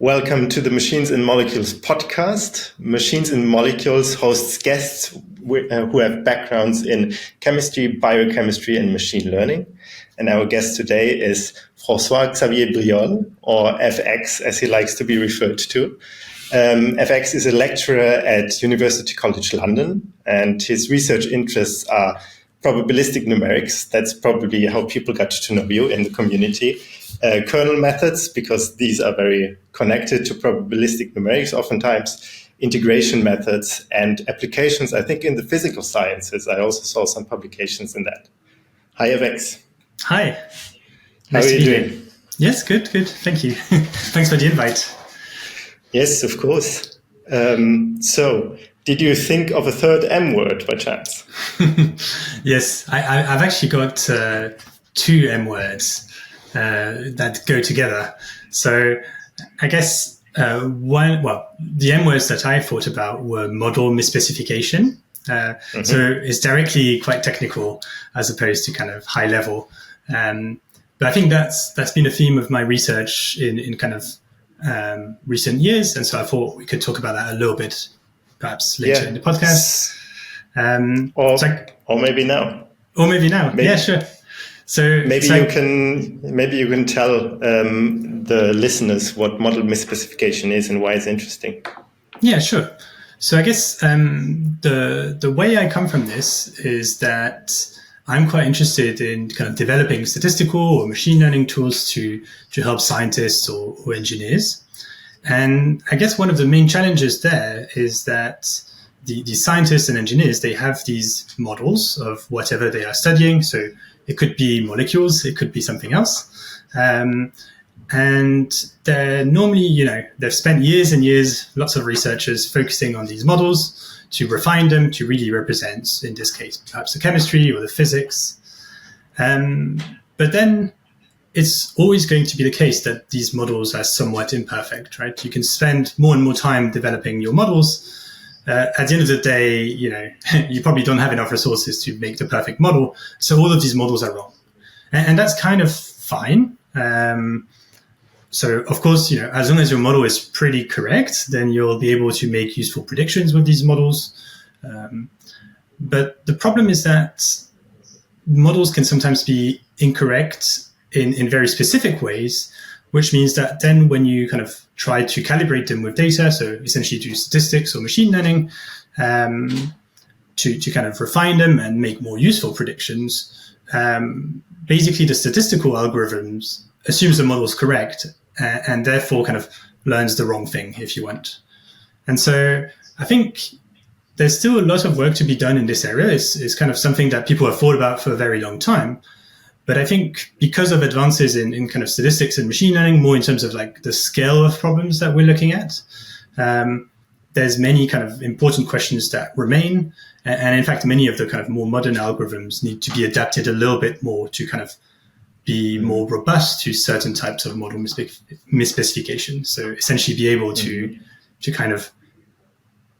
Welcome to the Machines and Molecules podcast. Machines and Molecules hosts guests who have backgrounds in chemistry, biochemistry, and machine learning. And our guest today is François-Xavier Briol, or FX, as he likes to be referred to. FX is a lecturer at University College London, and his research interests are probabilistic numerics. That's probably how people got to know you in the community. Kernel methods, because these are very connected to probabilistic numerics oftentimes, integration methods, and applications, I think, in the physical sciences. I also saw some publications in that. Hi, FX. Hi. How are you doing? Yes, good. Thank you. Thanks for the invite. Yes, of course. So, did you think of a third M word by chance? Yes, I've actually got two M words that go together. So I guess the M words that I thought about were model misspecification. So it's directly quite technical as opposed to kind of high level. But I think that's been a theme of my research in kind of recent years. And so I thought we could talk about that a little bit, perhaps later in the podcast. Or maybe now. Yeah, sure. So maybe you can tell the listeners what model misspecification is and why it's interesting. Yeah, sure. So I guess the way I come from this is that I'm quite interested in kind of developing statistical or machine learning tools to help scientists or engineers. And I guess one of the main challenges there is that the scientists and engineers, they have these models of whatever they are studying. So it could be molecules, it could be something else. And they're normally, they've spent years and years, lots of researchers focusing on these models to refine them to really represent, in this case, perhaps the chemistry or the physics. But then it's always going to be the case that these models are somewhat imperfect, right? You can spend more and more time developing your models. At the end of the day, you probably don't have enough resources to make the perfect model. So all of these models are wrong. And that's kind of fine. So of course, as long as your model is pretty correct, then you'll be able to make useful predictions with these models. But the problem is that models can sometimes be incorrect in very specific ways, which means that then when you kind of try to calibrate them with data, so essentially do statistics or machine learning, to kind of refine them and make more useful predictions, basically the statistical algorithms assumes the model is correct and therefore kind of learns the wrong thing, if you want. And so I think there's still a lot of work to be done in this area. It's kind of something that people have thought about for a very long time. But I think because of advances in kind of statistics and machine learning, more in terms of like the scale of problems that we're looking at, there's many kind of important questions that remain. And in fact, many of the kind of more modern algorithms need to be adapted a little bit more to kind of be more robust to certain types of model misspecification. So essentially be able to kind of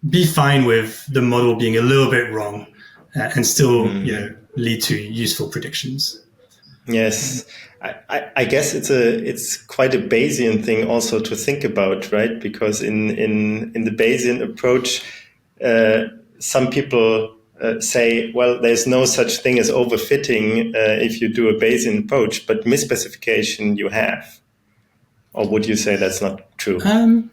be fine with the model being a little bit wrong and still, lead to useful predictions. Yes, I guess it's quite a Bayesian thing also to think about, right? Because in the Bayesian approach, some people say, well, there's no such thing as overfitting if you do a Bayesian approach, but misspecification you have. Or would you say that's not true?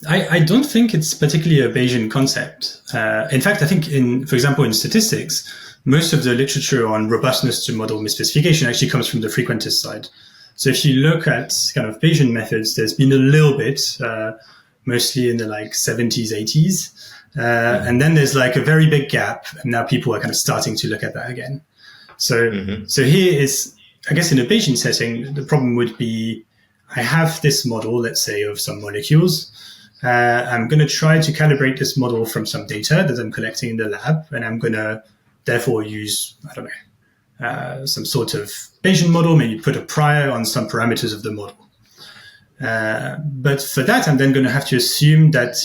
I don't think it's particularly a Bayesian concept. In fact, I think for example, in statistics, most of the literature on robustness to model misspecification actually comes from the frequentist side. So if you look at kind of Bayesian methods, there's been a little bit, mostly in the like 70s, 80s. And then there's like a very big gap. And now people are kind of starting to look at that again. So here is, I guess in a Bayesian setting, the problem would be, I have this model, let's say, of some molecules. I'm going to try to calibrate this model from some data that I'm collecting in the lab. And I'm going to therefore use, some sort of Bayesian model, maybe put a prior on some parameters of the model. But for that, I'm then going to have to assume that,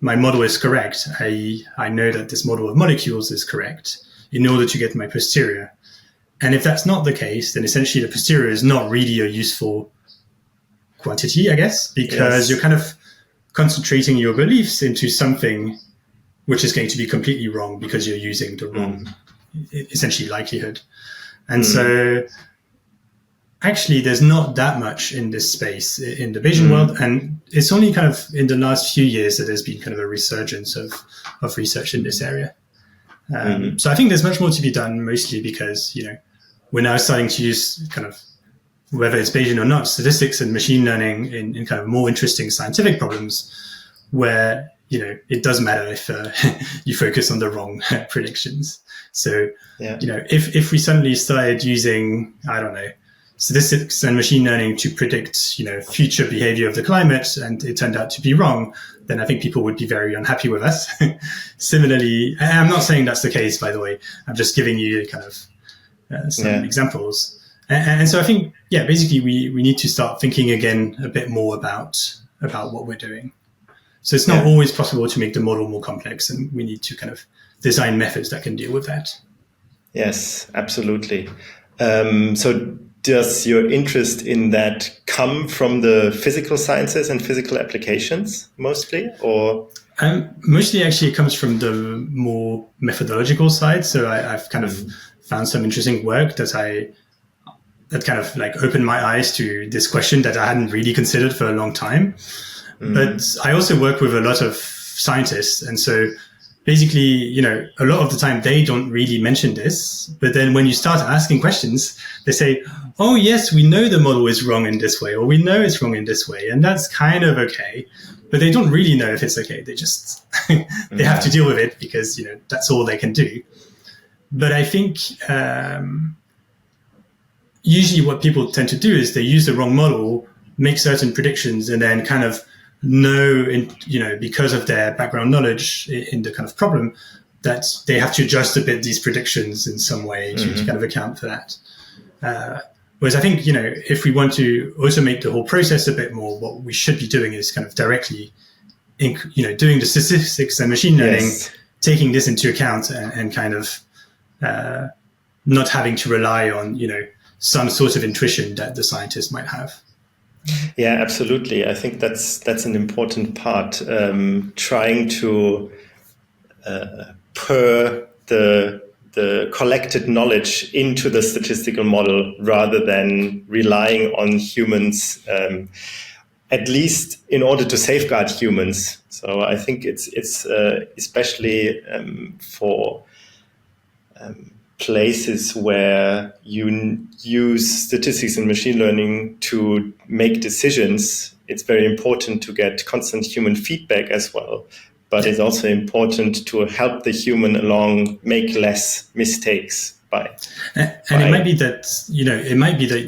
my model is correct. I know that this model of molecules is correct in order to get my posterior. And if that's not the case, then essentially the posterior is not really a useful quantity, I guess, because you're kind of concentrating your beliefs into something which is going to be completely wrong because you're using the wrong, essentially, likelihood. And so actually there's not that much in this space in the Bayesian world. And it's only kind of in the last few years that there's been kind of a resurgence of research in this area. So I think there's much more to be done, mostly because, we're now starting to use kind of, whether it's Bayesian or not, statistics and machine learning in kind of more interesting scientific problems where, it does matter if you focus on the wrong predictions. So, if we suddenly started using, I don't know, statistics and machine learning to predict, future behavior of the climate, and it turned out to be wrong, then I think people would be very unhappy with us. Similarly, I'm not saying that's the case, by the way. I'm just giving you kind of some examples. And so I think, basically we need to start thinking again a bit more about what we're doing. So it's not always possible to make the model more complex, and we need to kind of design methods that can deal with that. Yes, absolutely. So does your interest in that come from the physical sciences and physical applications mostly, or? Mostly, actually, it comes from the more methodological side. So I've kind of found some interesting work that kind of like opened my eyes to this question that I hadn't really considered for a long time. But I also work with a lot of scientists, and so basically, a lot of the time they don't really mention this, but then when you start asking questions, they say, oh yes, we know the model is wrong in this way, or we know it's wrong in this way, and that's kind of okay. But they don't really know if it's okay. They just, they have to deal with it because, that's all they can do. But I think usually what people tend to do is they use the wrong model, make certain predictions, and then kind of know, because of their background knowledge in the kind of problem, that they have to adjust a bit these predictions in some way to kind of account for that. Whereas I think, if we want to automate the whole process a bit more, what we should be doing is kind of directly, doing the statistics and machine learning, taking this into account and kind of not having to rely on, some sort of intuition that the scientist might have. Yeah, absolutely. I think that's an important part. Trying to pour the collected knowledge into the statistical model rather than relying on humans, at least in order to safeguard humans. So I think it's especially for places where you use statistics and machine learning to make decisions, it's very important to get constant human feedback as well. But it's also important to help the human along, make less mistakes it might be that,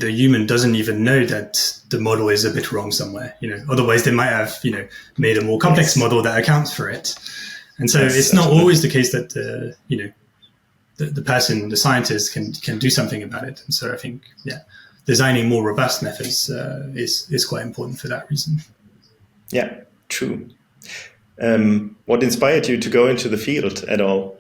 the human doesn't even know that the model is a bit wrong somewhere, otherwise they might have, made a more complex model that accounts for it. And so it's not always the case that, the person, the scientist can do something about it. And so I think, designing more robust methods is quite important for that reason. Yeah, true. What inspired you to go into the field at all?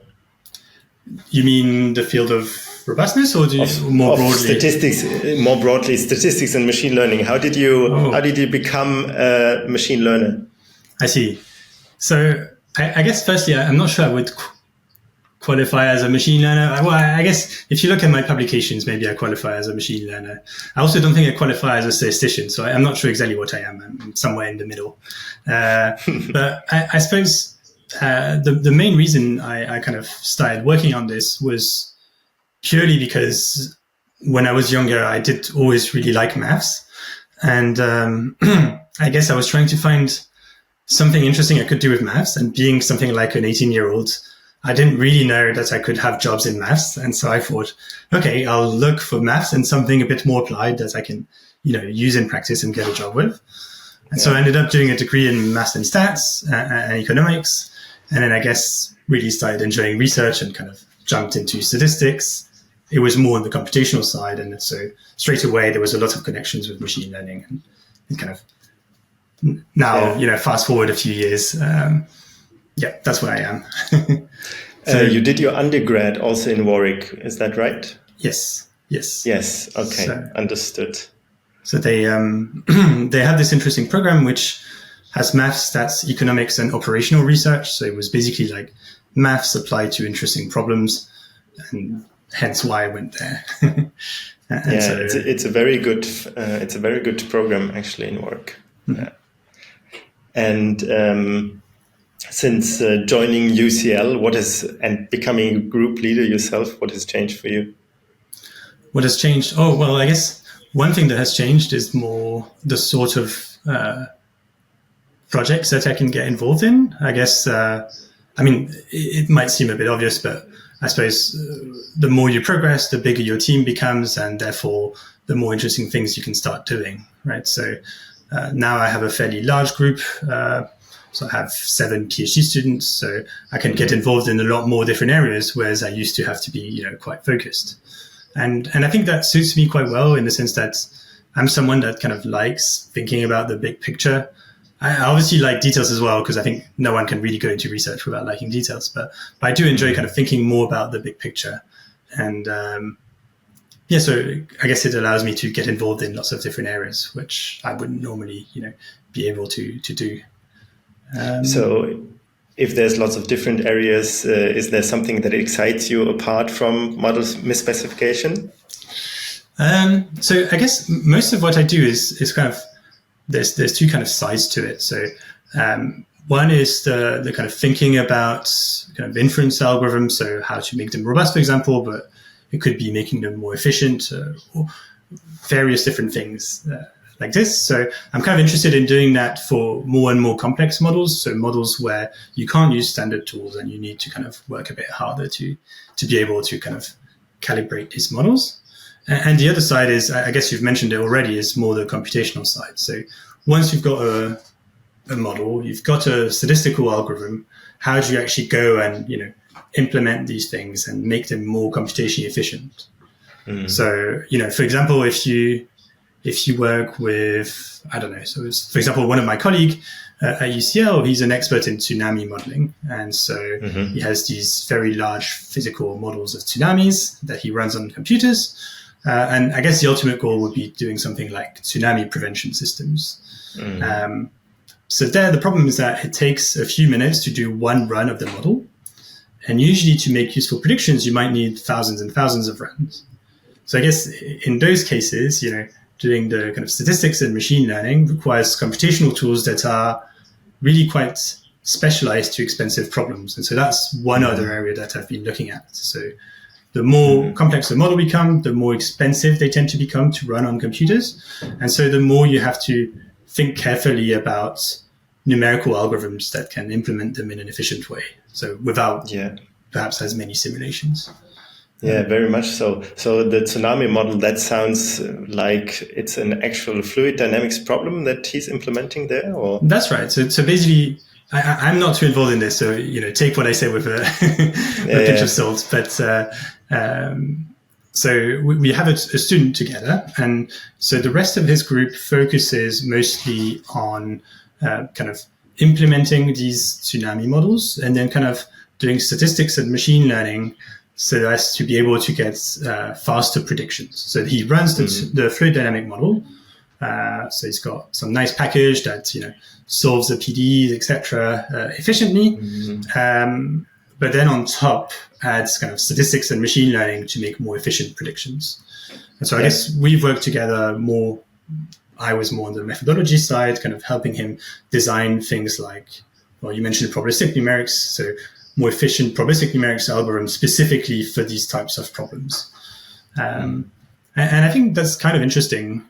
You mean the field of robustness, or more broadly? Statistics, more broadly, statistics and machine learning. How did you become a machine learner? I see. So I guess firstly, I'm not sure I would qualify as a machine learner. Well, I guess if you look at my publications, maybe I qualify as a machine learner. I also don't think I qualify as a statistician, so I'm not sure exactly what I am. I'm somewhere in the middle. But I suppose the main reason I kind of started working on this was purely because when I was younger, I did always really like maths. And I guess I was trying to find something interesting I could do with maths, and being something like an 18-year-old, I didn't really know that I could have jobs in maths. And so I thought, okay, I'll look for maths and something a bit more applied that I can, use in practice and get a job with. And so I ended up doing a degree in maths and stats and economics. And then I guess really started enjoying research and kind of jumped into statistics. It was more on the computational side. And so straight away, there was a lot of connections with machine learning, and kind of now, fast forward a few years, that's where I am. So you did your undergrad also in Warwick, is that right? Yes. Yes. Okay. So, understood. So they they have this interesting program which has maths, stats, economics, and operational research. So it was basically like maths applied to interesting problems, and hence why I went there. It's a very good program actually in work. Mm-hmm. Yeah. And since joining UCL, and becoming a group leader yourself, what has changed for you? What has changed? Oh, well, I guess one thing that has changed is more the sort of projects that I can get involved in. I guess, it might seem a bit obvious, but I suppose the more you progress, the bigger your team becomes, and therefore the more interesting things you can start doing, right? So now I have a fairly large group. So I have 7 PhD students, so I can get involved in a lot more different areas, whereas I used to have to be, quite focused. And I think that suits me quite well in the sense that I'm someone that kind of likes thinking about the big picture. I obviously like details as well, because I think no one can really go into research without liking details. But I do enjoy kind of thinking more about the big picture. And so I guess it allows me to get involved in lots of different areas, which I wouldn't normally, be able to do. So if there's lots of different areas, is there something that excites you apart from model misspecification? So I guess most of what I do is kind of, there's 2 kind of sides to it. So one is the kind of thinking about kind of inference algorithms, so how to make them robust, for example, but it could be making them more efficient, or various different things like this. So I'm kind of interested in doing that for more and more complex models. So models where you can't use standard tools and you need to kind of work a bit harder to be able to kind of calibrate these models. And the other side is, I guess you've mentioned it already, is more the computational side. So once you've got a model, you've got a statistical algorithm, how do you actually go and, implement these things and make them more computationally efficient? So, for example, if you work with, I don't know, so for example, one of my colleagues at UCL, he's an expert in tsunami modeling. And so he has these very large physical models of tsunamis that he runs on computers. And I guess the ultimate goal would be doing something like tsunami prevention systems. So there, the problem is that it takes a few minutes to do one run of the model. And usually to make useful predictions, you might need thousands and thousands of runs. So I guess in those cases, doing the kind of statistics and machine learning requires computational tools that are really quite specialized to expensive problems. And so that's one other area that I've been looking at. So the more complex the model become, the more expensive they tend to become to run on computers. And so the more you have to think carefully about numerical algorithms that can implement them in an efficient way. So without perhaps as many simulations. Yeah, very much so. So the tsunami model, that sounds like it's an actual fluid dynamics problem that he's implementing there, or? That's right. So basically, I'm not too involved in this, so take what I say with a pinch of salt. But so we have a student together, and so the rest of his group focuses mostly on kind of implementing these tsunami models, and then kind of doing statistics and machine learning so as to be able to get faster predictions. So he runs the fluid dynamic model. So he's got some nice package that solves the PDEs, etc., efficiently. But then on top adds kind of statistics and machine learning to make more efficient predictions. And so I guess we've worked together more. I was more on the methodology side, kind of helping him design things like, well, you mentioned probabilistic numerics, so more efficient probabilistic numerics algorithms specifically for these types of problems. And I think that's kind of interesting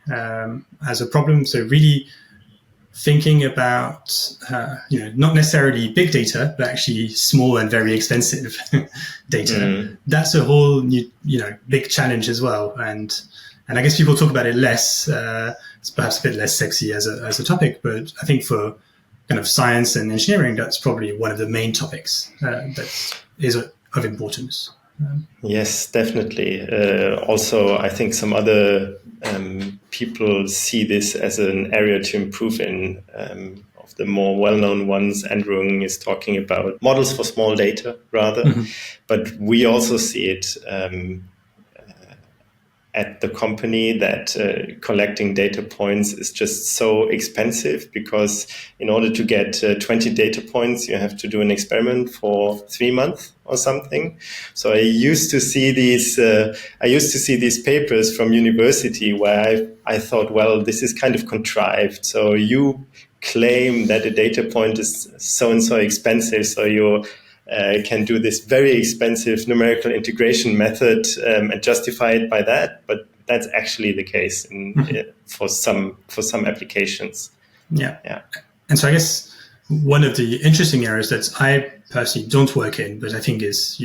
as a problem. So really thinking about, not necessarily big data, but actually small and very expensive data. That's a whole new, big challenge as well. And I guess people talk about it less. It's perhaps a bit less sexy as a topic, but I think for kind of science and engineering, that's probably one of the main topics that is of importance. Yes, definitely. Also, I think some other people see this as an area to improve in. Of the more well-known ones, Andrew Ng is talking about models for small data, rather. But we also see it at the company that collecting data points is just so expensive, because in order to get 20 data points, you have to do an experiment for 3 months or something. So I used to see these papers from university where I thought, well, this is kind of contrived. So you claim that a data point is so and so expensive, so you can do this very expensive numerical integration method and justify it by that, but that's actually the case for some applications. Yeah. And so I guess one of the interesting areas that I personally don't work in, but I think is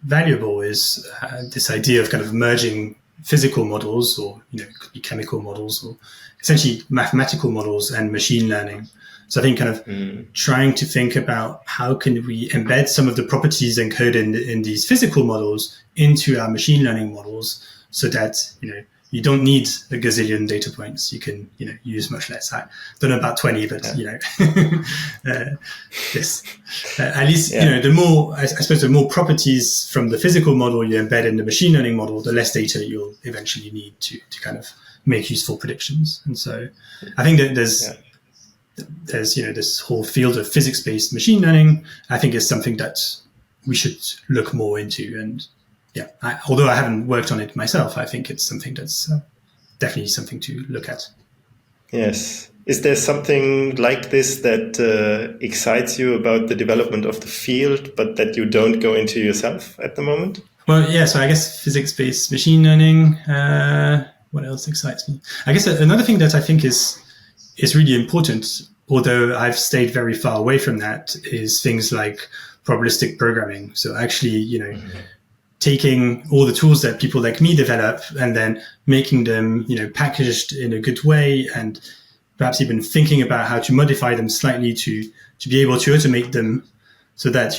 valuable, is this idea of kind of merging physical models, or it could be chemical models, or essentially mathematical models and machine learning. So I think kind of trying to think about how can we embed some of the properties encoded in these physical models into our machine learning models, so that you don't need a gazillion data points. You can use much less. I don't know about 20, but yes. At least the more, I suppose, the more properties from the physical model you embed in the machine learning model, the less data you'll eventually need to kind of make useful predictions. And so I think that there's this whole field of physics-based machine learning. I think is something that we should look more into. And although I haven't worked on it myself, I think it's something that's definitely something to look at. Yes. Is there something like this that excites you about the development of the field, but that you don't go into yourself at the moment? Well, yeah. So I guess physics-based machine learning. What else excites me? I guess another thing that I think is really important, although I've stayed very far away from that, is things like probabilistic programming. So actually, taking all the tools that people like me develop and then making them, packaged in a good way, and perhaps even thinking about how to modify them slightly to be able to automate them, so that,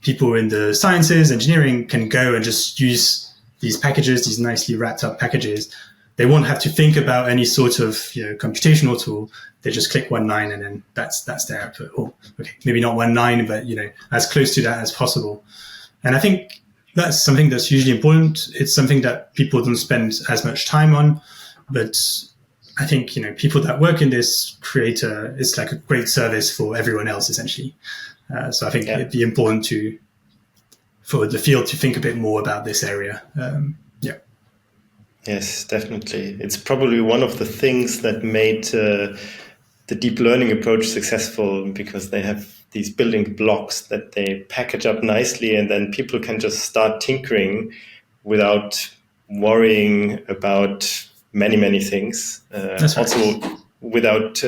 people in the sciences, engineering can go and just use these packages, these nicely wrapped up packages. They won't have to think about any sort of computational tool. They just click one line and then that's their output. Or okay, maybe not one line, but as close to that as possible. And I think that's something that's hugely important. It's something that people don't spend as much time on, but I think people that work in this it's like a great service for everyone else, essentially. So I think it'd be important for the field to think a bit more about this area. Yes, definitely. It's probably one of the things that made the deep learning approach successful, because they have these building blocks that they package up nicely, and then people can just start tinkering without worrying about many, many things. That's right. Also, without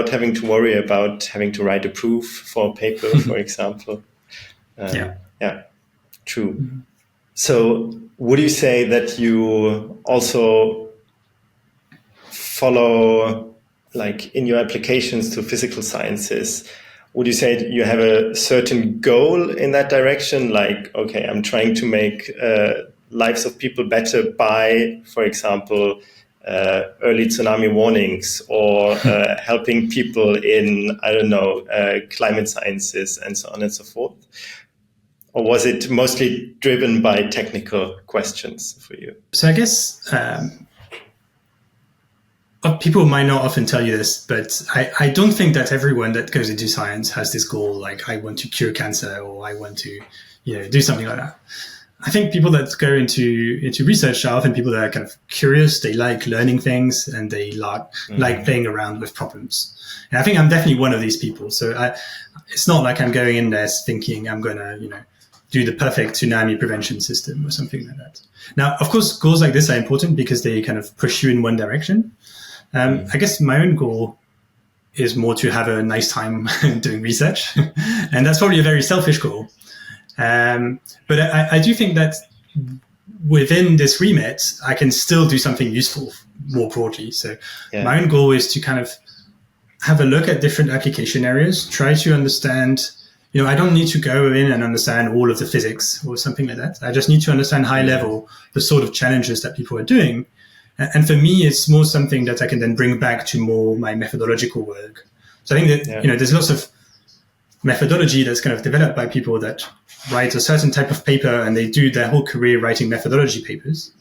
having to worry about having to write a proof for a paper, for example. True. Mm-hmm. So would you say that you also follow, like in your applications to physical sciences, would you say you have a certain goal in that direction? Like, okay, I'm trying to make lives of people better by, for example, early tsunami warnings, or helping people in, climate sciences and so on and so forth? Or was it mostly driven by technical questions for you? So I guess people might not often tell you this, but I don't think that everyone that goes into science has this goal, like I want to cure cancer, or I want to, do something like that. I think people that go into research are often people that are kind of curious. They like learning things, and they like playing around with problems. And I think I'm definitely one of these people. So it's not like I'm going in there thinking I'm going to, do the perfect tsunami prevention system or something like that. Now, of course, goals like this are important because they kind of push you in one direction. I guess my own goal is more to have a nice time doing research. And that's probably a very selfish goal. But I do think that within this remit, I can still do something useful more broadly. So my own goal is to kind of have a look at different application areas, try to understand, I don't need to go in and understand all of the physics or something like that. I just need to understand high level the sort of challenges that people are doing. And for me, it's more something that I can then bring back to more my methodological work. So I think that, there's lots of methodology that's kind of developed by people that write a certain type of paper and they do their whole career writing methodology papers.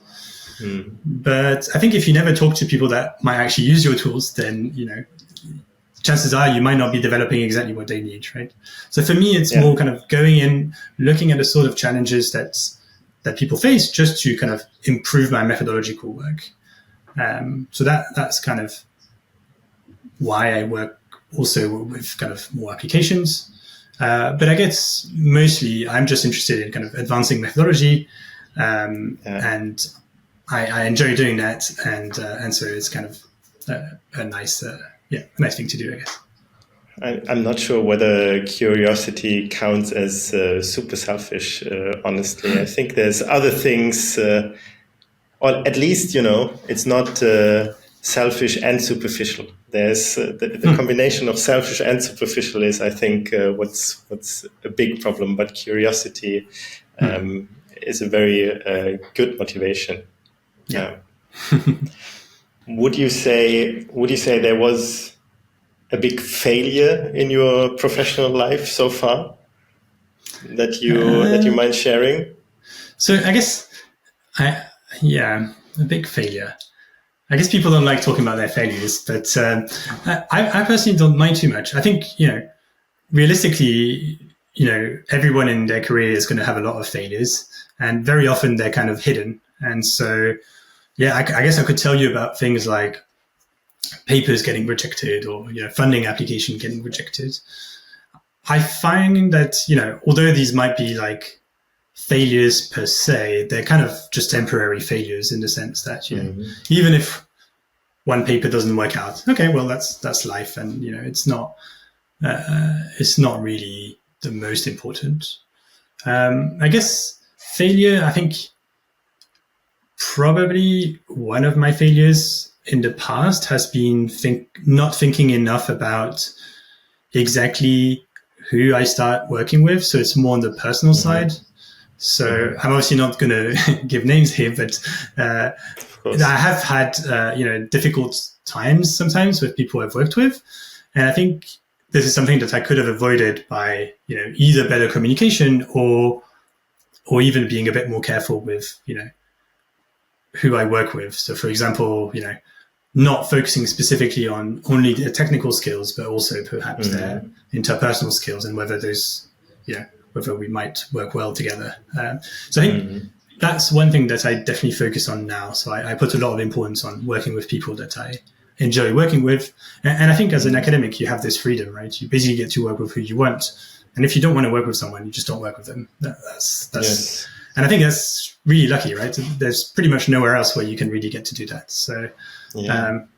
But I think if you never talk to people that might actually use your tools, then, chances are you might not be developing exactly what they need, right? So for me, it's more kind of going in, looking at the sort of challenges that people face just to kind of improve my methodological work. So that's kind of why I work also with kind of more applications. But I guess mostly I'm just interested in kind of advancing methodology, and I enjoy doing that, and so it's kind of a nice thing to do, I guess. I'm not sure whether curiosity counts as super selfish, honestly. I think there's other things, or at least, it's not selfish and superficial. There's the combination of selfish and superficial is, I think, what's a big problem. But curiosity is a very good motivation. Yeah. Would you say there was a big failure in your professional life so far that you mind sharing? So I guess a big failure. I guess people don't like talking about their failures, but I personally don't mind too much. I think, realistically, everyone in their career is going to have a lot of failures, and very often they're kind of hidden. And so, I guess I could tell you about things like papers getting rejected or, funding application getting rejected. I find that, although these might be like failures per se, they're kind of just temporary failures in the sense that, even if one paper doesn't work out, okay, well, that's life. And, it's not really the most important. I guess failure, I think probably one of my failures in the past has been not thinking enough about exactly who I start working with. So it's more on the personal side. So I'm obviously not going to give names here, but I have had difficult times sometimes with people I've worked with, and I think this is something that I could have avoided by either better communication or even being a bit more careful with who I work with. So, for example, not focusing specifically on only their technical skills, but also perhaps their interpersonal skills and whether those, whether we might work well together. So I think that's one thing that I definitely focus on now. So I put a lot of importance on working with people that I enjoy working with. And I think as an academic, you have this freedom, right? You basically get to work with who you want. And if you don't want to work with someone, you just don't work with them. That's yes. And I think that's really lucky, right? There's pretty much nowhere else where you can really get to do that. So, Can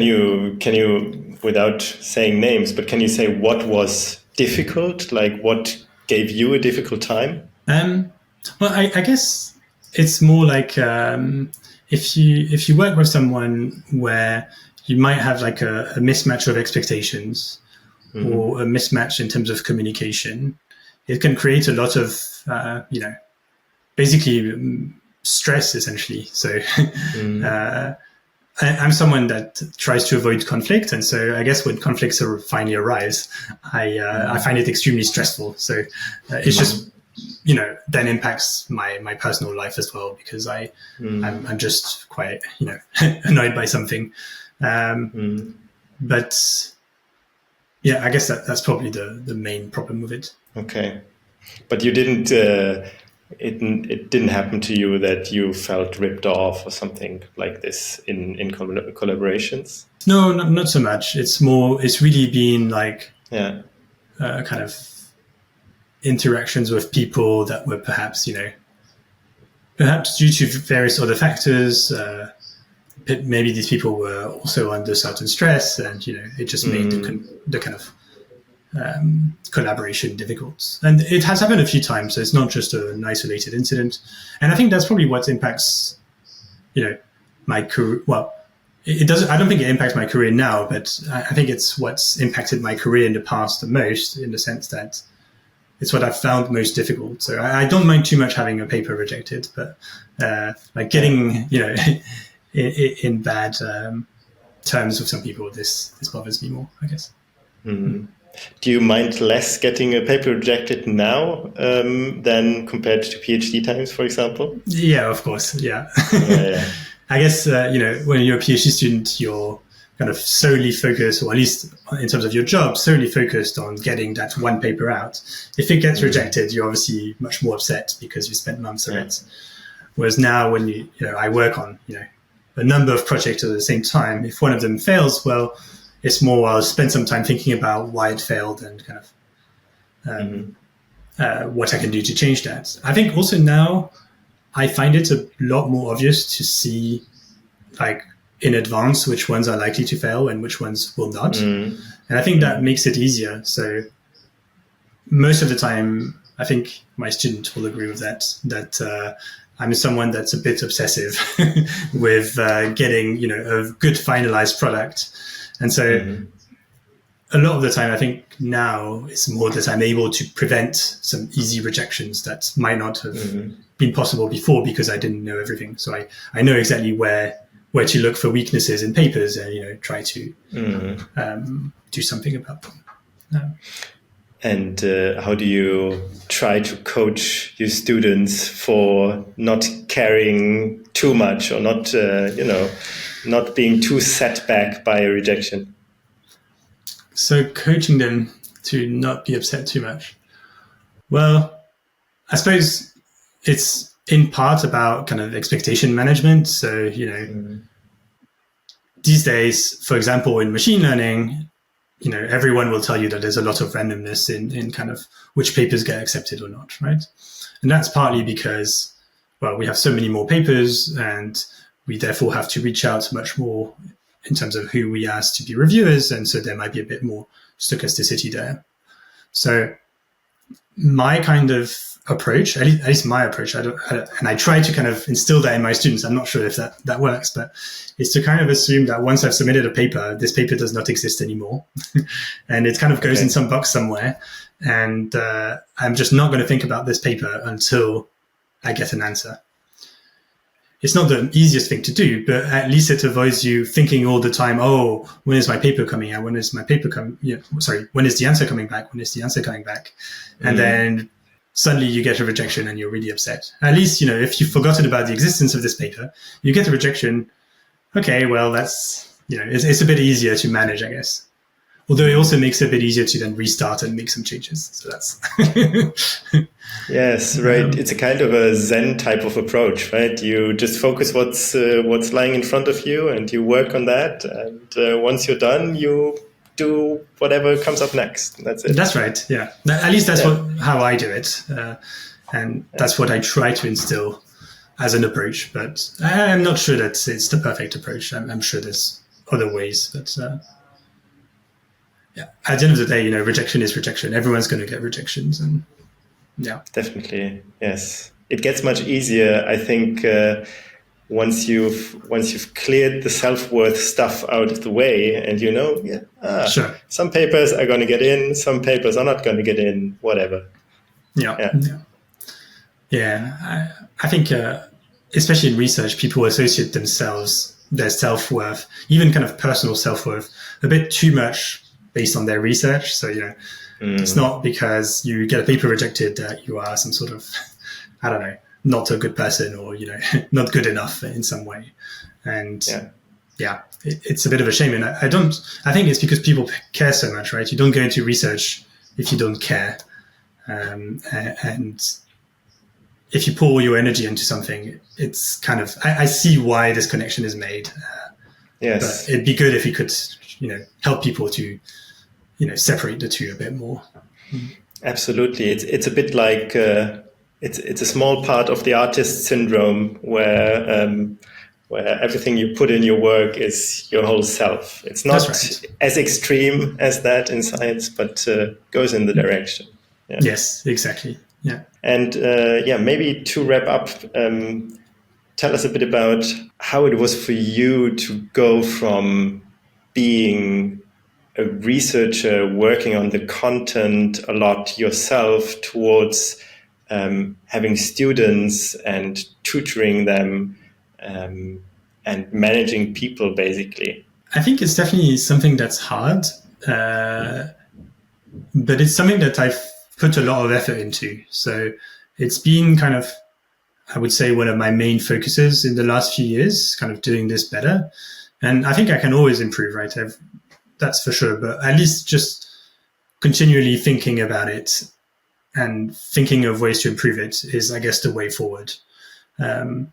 you, without saying names, but can you say what was difficult? Like what gave you a difficult time? Well, I guess it's more like if you work with someone where you might have like a mismatch of expectations or a mismatch in terms of communication, it can create a lot of basically stress essentially. So I'm someone that tries to avoid conflict, and so I guess when conflicts finally arise, I find it extremely stressful. So it's just then impacts my personal life as well, because I'm just quite annoyed by something. But I guess that's probably the main problem with it. Okay, but you didn't. It didn't happen to you that you felt ripped off or something like this in collaborations? No, not so much. It's really been like kind of interactions with people that were perhaps perhaps due to various other factors. Maybe these people were also under certain stress, and it just made the kind of collaboration difficult. And it has happened a few times, so it's not just an isolated incident. And I think that's probably what impacts my career. Well, it doesn't. I don't think it impacts my career now, but I think it's what's impacted my career in the past the most, in the sense that it's what I've found most difficult. So I don't mind too much having a paper rejected, but like getting in bad terms with some people, this bothers me more, I guess. Mm. Do you mind less getting a paper rejected now than compared to PhD times, for example? Yeah, of course. Yeah. Yeah. I guess, when you're a PhD student, you're kind of solely focused, or at least in terms of your job, solely focused on getting that one paper out. If it gets rejected, you're obviously much more upset because you spent months on it. Whereas now when I work on, a number of projects at the same time, if one of them fails, well, it's more, I'll spend some time thinking about why it failed and kind of what I can do to change that. I think also now I find it a lot more obvious to see, like, in advance which ones are likely to fail and which ones will not. And I think that makes it easier. So most of the time, I think my student will agree with that I'm someone that's a bit obsessive with getting, a good finalized product. And so a lot of the time, I think now it's more that I'm able to prevent some easy rejections that might not have been possible before because I didn't know everything. So I know exactly where to look for weaknesses in papers and, try to do something about them. And how do you try to coach your students for not caring too much or not, not being too set back by a rejection? So coaching them to not be upset too much. Well, I suppose it's in part about kind of expectation management. So, these days, for example, in machine learning, everyone will tell you that there's a lot of randomness in kind of which papers get accepted or not, right? And that's partly because, well, we have so many more papers and we therefore have to reach out much more in terms of who we ask to be reviewers. And so there might be a bit more stochasticity there. So my kind of approach, at least my approach, and I try to kind of instill that in my students. I'm not sure if that works, but it's to kind of assume that once I've submitted a paper, this paper does not exist anymore. And it kind of goes in some box somewhere. And I'm just not going to think about this paper until I get an answer. It's not the easiest thing to do, but at least it avoids you thinking all the time, oh, when is my paper coming out? When is my paper when is the answer coming back? When is the answer coming back? And then suddenly you get a rejection and you're really upset. At least, if you've forgotten about the existence of this paper, you get a rejection. Okay, well, that's, it's a bit easier to manage, I guess. Although it also makes it a bit easier to then restart and make some changes. So that's... Yes, right. It's a kind of a Zen type of approach, right? You just focus what's lying in front of you and you work on that. And once you're done, you do whatever comes up next. That's it. That's right. Yeah. At least that's how I do it. And that's what I try to instill as an approach. But I'm not sure that it's the perfect approach. I'm sure there's other ways. But at the end of the day, rejection is rejection. Everyone's going to get rejections. And yeah. Definitely. Yes. It gets much easier, I think, once you've cleared the self-worth stuff out of the way and sure. Some papers are going to get in, some papers are not going to get in, whatever. Yeah. I think especially in research, people associate their self-worth, even kind of personal self-worth, a bit too much based on their research. So, it's not because you get a paper rejected that you are some sort of, I don't know, not a good person or, not good enough in some way. And it's a bit of a shame. And I think it's because people care so much, right? You don't go into research if you don't care. And if you pour all your energy into something, it's kind of, I see why this connection is made. Yes. But it'd be good if you could, help people to, separate the two a bit more. Absolutely. It's a bit like, it's a small part of the artist syndrome where everything you put in your work is your whole self. It's not as extreme as that in science, but goes in the direction. Yeah. Yes, exactly. Yeah. And maybe to wrap up, tell us a bit about how it was for you to go from being a researcher working on the content a lot yourself towards having students and tutoring them and managing people, basically. I think it's definitely something that's hard. but it's something that I've put a lot of effort into. So it's been kind of, I would say, one of my main focuses in the last few years, kind of doing this better. And I think I can always improve, right? That's for sure. But at least just continually thinking about it and thinking of ways to improve it is, I guess, the way forward. I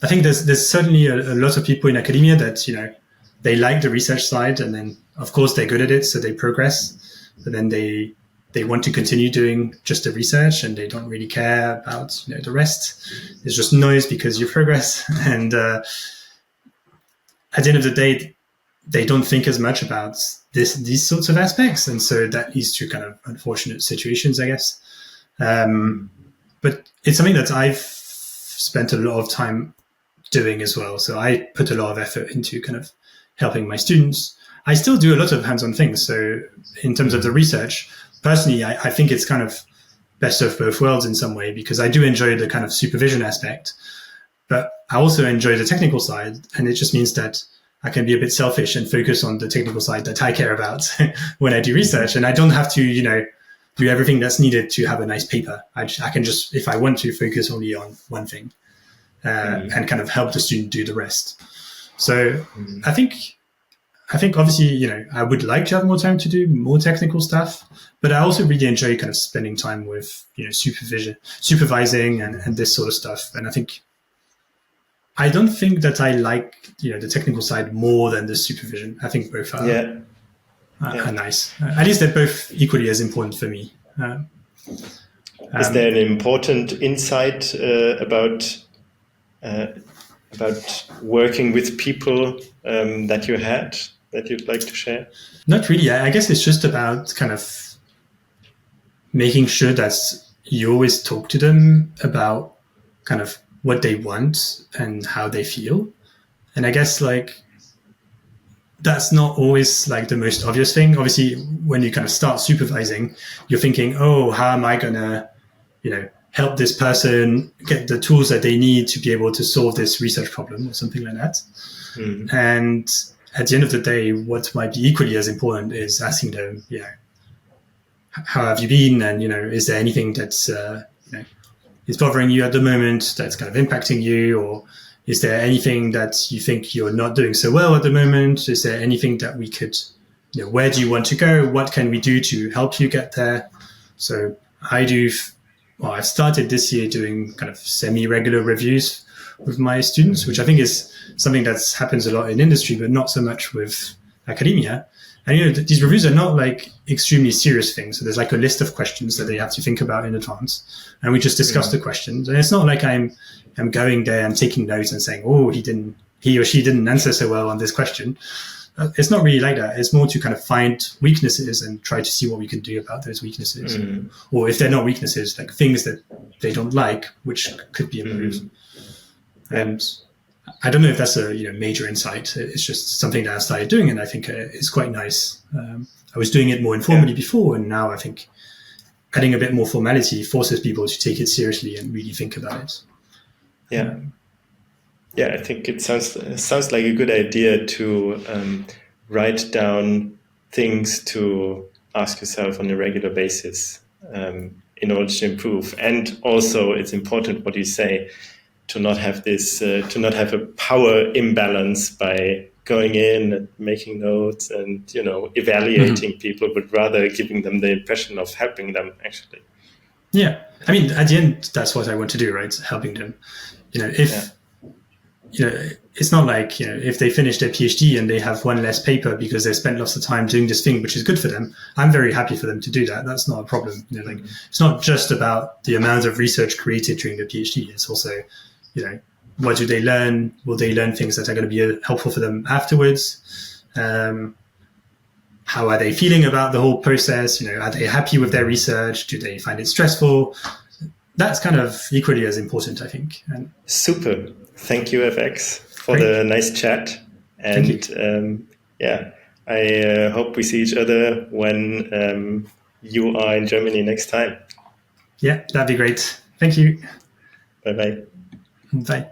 think there's certainly a lot of people in academia that, they like the research side, and then of course they're good at it, so they progress, but then they want to continue doing just the research and they don't really care about the rest. It's just noise because you progress. And at the end of the day, they don't think as much about these sorts of aspects, and so that leads to kind of unfortunate situations, I guess. But it's something that I've spent a lot of time doing as well. So I put a lot of effort into kind of helping my students. I still do a lot of hands-on things. So in terms of the research, personally, I think it's kind of best of both worlds in some way, because I do enjoy the kind of supervision aspect, but I also enjoy the technical side. And it just means that I can be a bit selfish and focus on the technical side that I care about when I do research. And I don't have to, do everything that's needed to have a nice paper. I can just, if I want to, focus only on one thing and kind of help the student do the rest. So I think obviously, I would like to have more time to do more technical stuff, but I also really enjoy kind of spending time with, supervising and this sort of stuff. And I don't think that I like, the technical side more than the supervision. I think both are nice. At least they're both equally as important for me. Is there an important insight about working with people that you had that you'd like to share? Not really. I guess it's just about kind of making sure that you always talk to them about kind of what they want and how they feel. And I guess that's not always the most obvious thing. Obviously, when you kind of start supervising, you're thinking, oh, how am I going to, help this person get the tools that they need to be able to solve this research problem or something like that. And at the end of the day, what might be equally as important is asking them, how have you been? And, is there anything that's, is bothering you at the moment that's kind of impacting you? Or is there anything that you think you're not doing so well at the moment? Is there anything that we could, where do you want to go? What can we do to help you get there? So I've started this year doing kind of semi-regular reviews with my students, which I think is something that happens a lot in industry, but not so much with academia. And, these reviews are not extremely serious things. So there's a list of questions that they have to think about in advance. And we just discuss the questions. And it's not like I'm going there and taking notes and saying, oh, he or she didn't answer so well on this question. It's not really like that. It's more to kind of find weaknesses and try to see what we can do about those weaknesses. Or if they're not weaknesses, things that they don't like, which could be improved. And I don't know if that's a major insight. It's just something that I started doing, and I think it's quite nice. I was doing it more informally before, and now I think adding a bit more formality forces people to take it seriously and really think about it. I think it sounds like a good idea to write down things to ask yourself on a regular basis in order to improve. And also, it's important what you say, to not have a power imbalance by going in and making notes and evaluating people, but rather giving them the impression of helping them actually. Yeah, I mean, at the end, that's what I want to do, right? Helping them. It's not like, if they finish their PhD and they have one less paper because they spent lots of time doing this thing, which is good for them. I'm very happy for them to do that. That's not a problem. It's not just about the amount of research created during the PhD. It's also, what do they learn? Will they learn things that are going to be helpful for them afterwards? How are they feeling about the whole process? Are they happy with their research? Do they find it stressful? That's kind of equally as important, I think. And super. Thank you, FX, for the nice chat. And I hope we see each other when you are in Germany next time. Yeah, that'd be great. Thank you. Bye-bye. Bye.